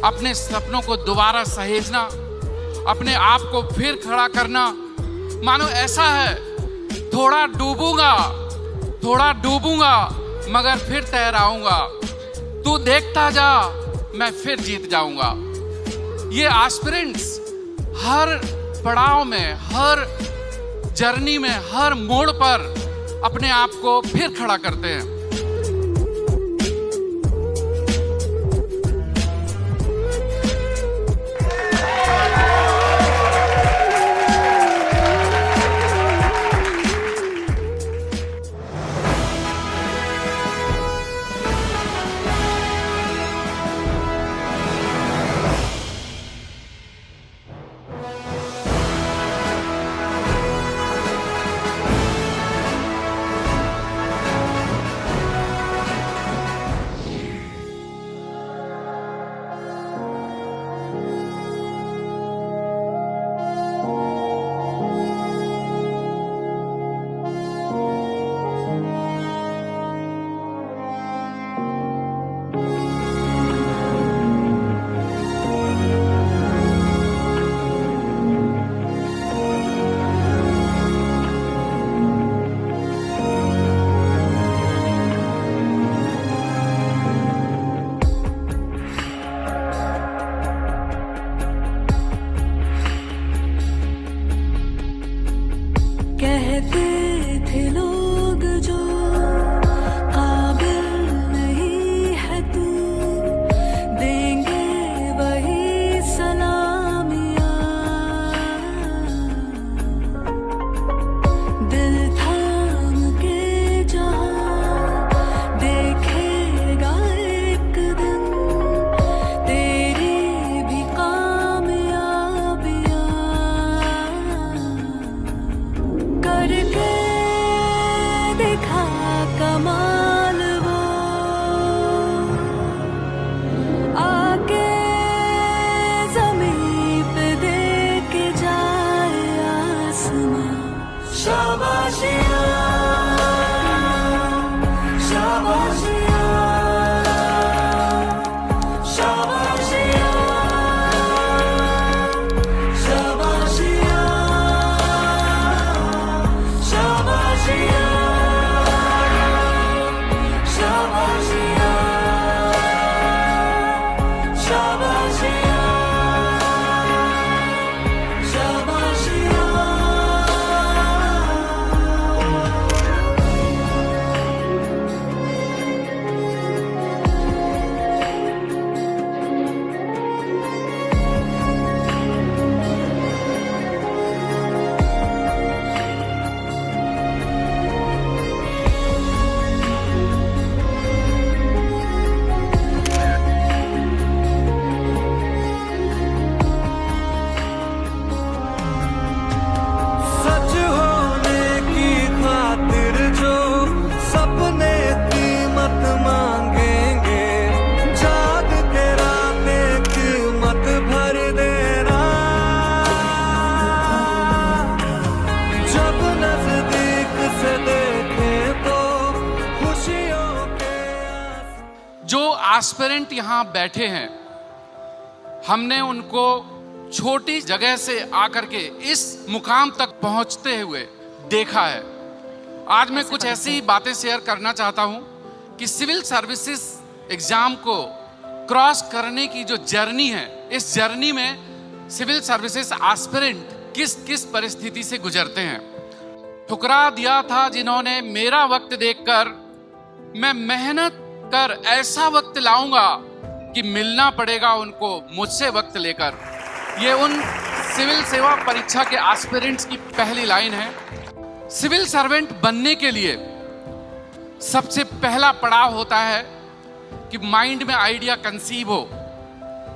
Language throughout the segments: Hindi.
अपने सपनों को दोबारा सहेजना, अपने आप को फिर खड़ा करना। मानो ऐसा है, थोड़ा डूबूंगा मगर फिर तैराऊंगा, तू देखता जा मैं फिर जीत जाऊंगा। ये एस्पिरेंट्स हर पड़ाव में, हर जर्नी में, हर मोड़ पर अपने आप को फिर खड़ा करते हैं। कहते थे लोग जो काबिल नहीं है तू, देंगे वही सलामियाँ। दिल थाम के जहाँ देखेगा एक दिन तेरी भी कामयाबियाँ। करके दिखा कमाल वो, आके ज़मीं पे दे के जाए आसमां। शाबाशियाँ, शाबाशियाँ, शाबाशियाँ, शाबाशियाँ, शाबाशियाँ, शाबाशियाँ, शाबाशियाँ, शाबाशियाँ। सच होने की खातिर जो सपने कीमत मांगेंगे, जाग के रातें कीमत भर देना। जब नजदीक से देखे तो खुशियों के जो एस्पिरेंट यहाँ बैठे हैं, हमने उनको छोटी जगह से आकर के इस मुकाम तक पहुंचते हुए देखा है। आज मैं कुछ ऐसी बातें शेयर करना चाहता हूं कि सिविल सर्विसेज एग्जाम को क्रॉस करने की जो जर्नी है, इस जर्नी में सिविल सर्विसेज एस्पिरेंट किस किस परिस्थिति से गुजरते हैं। ठुकरा दिया था जिन्होंने मेरा वक्त देखकर, मैं मेहनत कर ऐसा वक्त लाऊंगा कि मिलना पड़ेगा उनको मुझसे वक्त लेकर। ये उन सिविल सेवा परीक्षा के एस्पिरेंट्स की पहली लाइन है। सिविल सर्वेंट बनने के लिए सबसे पहला पड़ाव होता है कि माइंड में आइडिया कंसीव हो।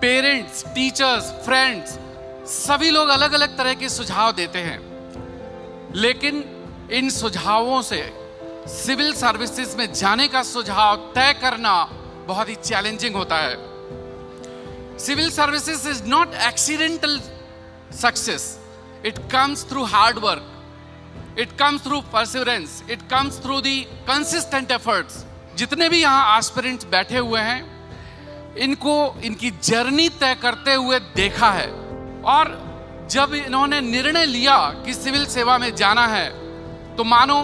पेरेंट्स, टीचर्स, फ्रेंड्स सभी लोग अलग अलग तरह के सुझाव देते हैं, लेकिन इन सुझावों से सिविल सर्विसेज में जाने का सुझाव तय करना बहुत ही चैलेंजिंग होता है। Civil services is not accidental success, it comes through hard work, it comes through perseverance, it comes through the consistent efforts. जितने भी यहाँ एस्पिरेंट्स बैठे हुए हैं, इनको इनकी जर्नी तय करते हुए देखा है। और जब इन्होंने निर्णय लिया कि सिविल सेवा में जाना है, तो मानो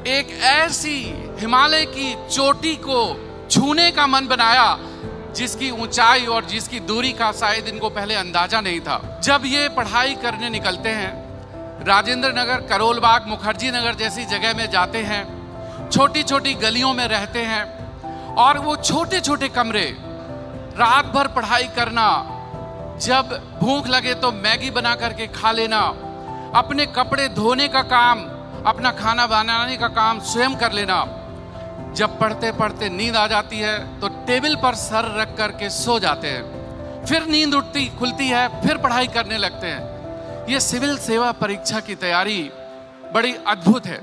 एक ऐसी हिमालय की चोटी को छूने का मन बनाया जिसकी ऊंचाई और जिसकी दूरी का शायद इनको पहले अंदाजा नहीं था। जब ये पढ़ाई करने निकलते हैं, राजेंद्र नगर, करोल बाग, मुखर्जी नगर जैसी जगह में जाते हैं, छोटी छोटी गलियों में रहते हैं, और वो छोटे छोटे कमरे, रात भर पढ़ाई करना, जब भूख लगे तो मैगी बना करके खा लेना, अपने कपड़े धोने का काम, अपना खाना बनाने का काम स्वयं कर लेना। जब पढ़ते पढ़ते नींद आ जाती है तो टेबल पर सर रख करके सो जाते हैं, फिर नींद उठती खुलती है, फिर पढ़ाई करने लगते हैं। ये सिविल सेवा परीक्षा की तैयारी बड़ी अद्भुत है,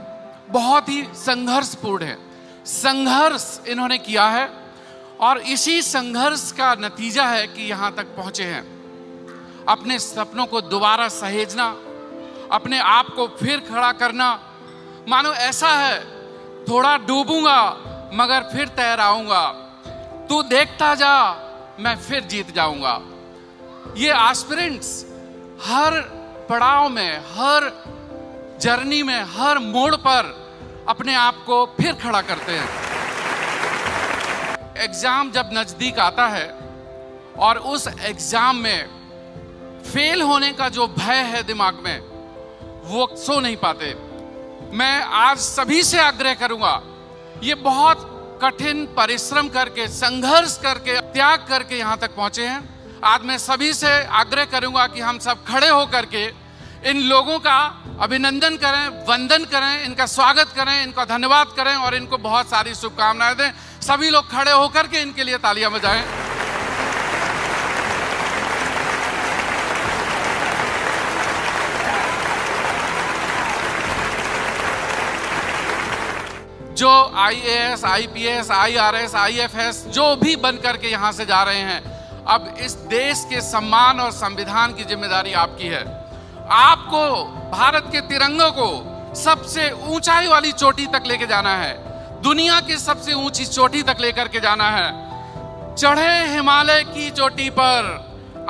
बहुत ही संघर्षपूर्ण है। संघर्ष इन्होंने किया है और इसी संघर्ष का नतीजा है कि यहाँ तक पहुँचे हैं। अपने सपनों को दोबारा सहेजना, अपने आप को फिर खड़ा करना, मानो ऐसा है थोड़ा डूबूंगा मगर फिर तैर आऊंगा, तू देखता जा मैं फिर जीत जाऊंगा। ये एस्पिरेंट्स हर पड़ाव में, हर जर्नी में, हर मोड़ पर अपने आप को फिर खड़ा करते हैं। एग्जाम जब नजदीक आता है और उस एग्जाम में फेल होने का जो भय है दिमाग में, वो सो नहीं पाते। मैं आज सभी से आग्रह करूंगा, ये बहुत कठिन परिश्रम करके, संघर्ष करके, त्याग करके यहां तक पहुंचे हैं। आज मैं सभी से आग्रह करूंगा कि हम सब खड़े होकर के इन लोगों का अभिनंदन करें, वंदन करें, इनका स्वागत करें, इनका धन्यवाद करें और इनको बहुत सारी शुभकामनाएं दें। सभी लोग खड़े होकर के इनके लिए तालियां बजाएं। जो IAS, IPS, IRS, IFS जो भी बन करके यहां से जा रहे हैं, अब इस देश के सम्मान और संविधान की जिम्मेदारी आपकी है। आपको भारत के तिरंगे को सबसे ऊंचाई वाली चोटी तक लेके जाना है, दुनिया की सबसे ऊंची चोटी तक लेकर के जाना है। चढ़े हिमालय की चोटी पर,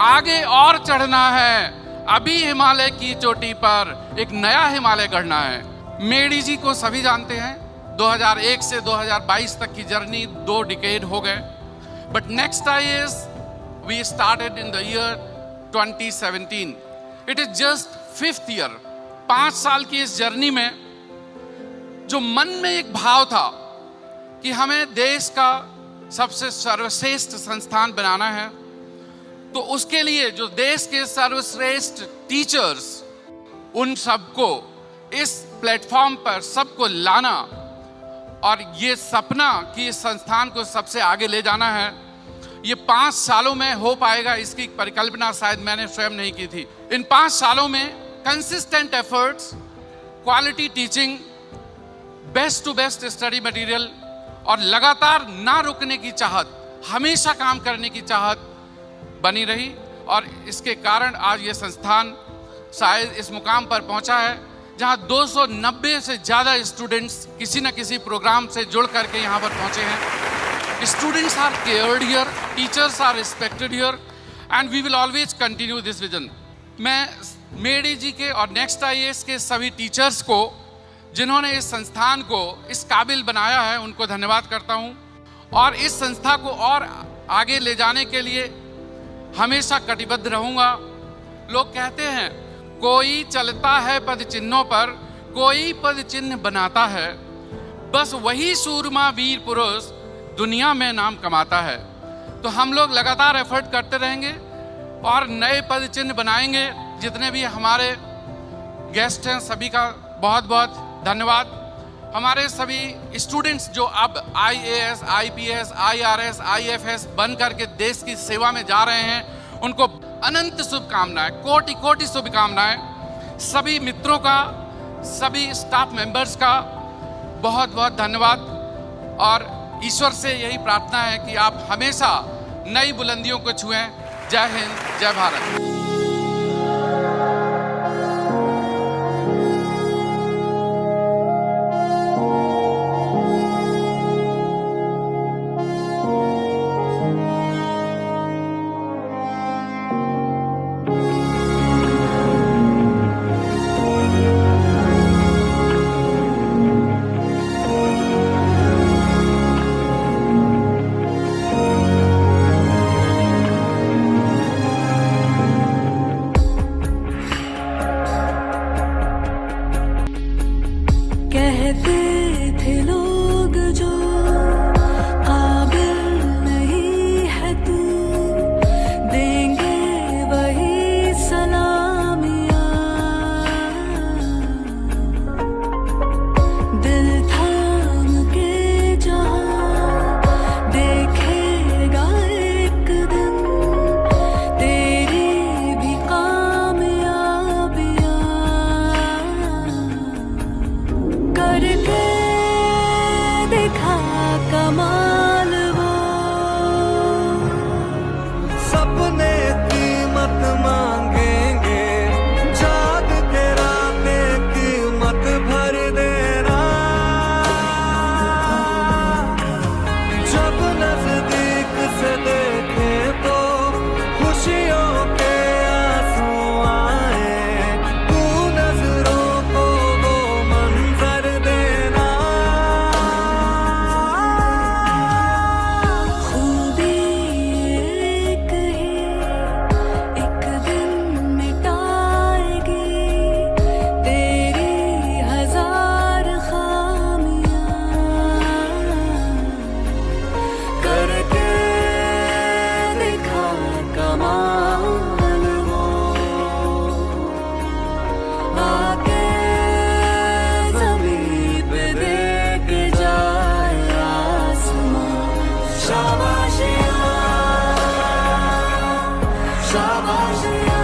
आगे और चढ़ना है। अभी हिमालय की चोटी पर एक नया हिमालय गढ़ना है। मेडी जी को सभी जानते हैं, 2001 से 2022 तक की जर्नी 2 डिकेड हो गए। But next IAS we started in the year 2017। It is just 5th year. 5 साल की इस जर्नी में जो मन में एक भाव था कि हमें देश का सबसे सर्वश्रेष्ठ संस्थान बनाना है, तो उसके लिए जो देश के सर्वश्रेष्ठ टीचर्स, उन सबको इस प्लेटफॉर्म पर सबको लाना और ये सपना कि इस संस्थान को सबसे आगे ले जाना है, ये 5 सालों में हो पाएगा, इसकी परिकल्पना शायद मैंने स्वयं नहीं की थी। इन 5 सालों में consistent efforts, quality teaching, best to best study material और लगातार ना रुकने की चाहत, हमेशा काम करने की चाहत बनी रही, और इसके कारण आज ये संस्थान शायद इस मुकाम पर पहुंचा है जहां 290 से ज़्यादा स्टूडेंट्स किसी न किसी प्रोग्राम से जुड़ करके यहाँ पर पहुँचे हैं। Students are cared here, teachers are respected here, and we will always continue this vision. मैं मेडी जी के और नेक्स्ट IAS के सभी टीचर्स को, जिन्होंने इस संस्थान को इस काबिल बनाया है, उनको धन्यवाद करता हूँ, और इस संस्था को और आगे ले जाने के लिए हमेशा कटिबद्ध रहूँगा। लोग कहते हैं कोई चलता है पद चिन्हों पर, कोई पद चिन्ह बनाता है, बस वही सूरमा वीर पुरुष दुनिया में नाम कमाता है। तो हम लोग लगातार एफर्ट करते रहेंगे और नए पद चिन्ह बनाएंगे। जितने भी हमारे गेस्ट हैं सभी का बहुत बहुत धन्यवाद। हमारे सभी स्टूडेंट्स जो अब IAS, IPS, IRS, IFS बन करके देश की सेवा में जा रहे हैं, उनको अनंत शुभकामनाएं, कोटि कोटि शुभकामनाएं। सभी मित्रों का, सभी स्टाफ मेंबर्स का बहुत बहुत धन्यवाद, और ईश्वर से यही प्रार्थना है कि आप हमेशा नई बुलंदियों को छुएं। जय हिंद, जय भारत। शाबाश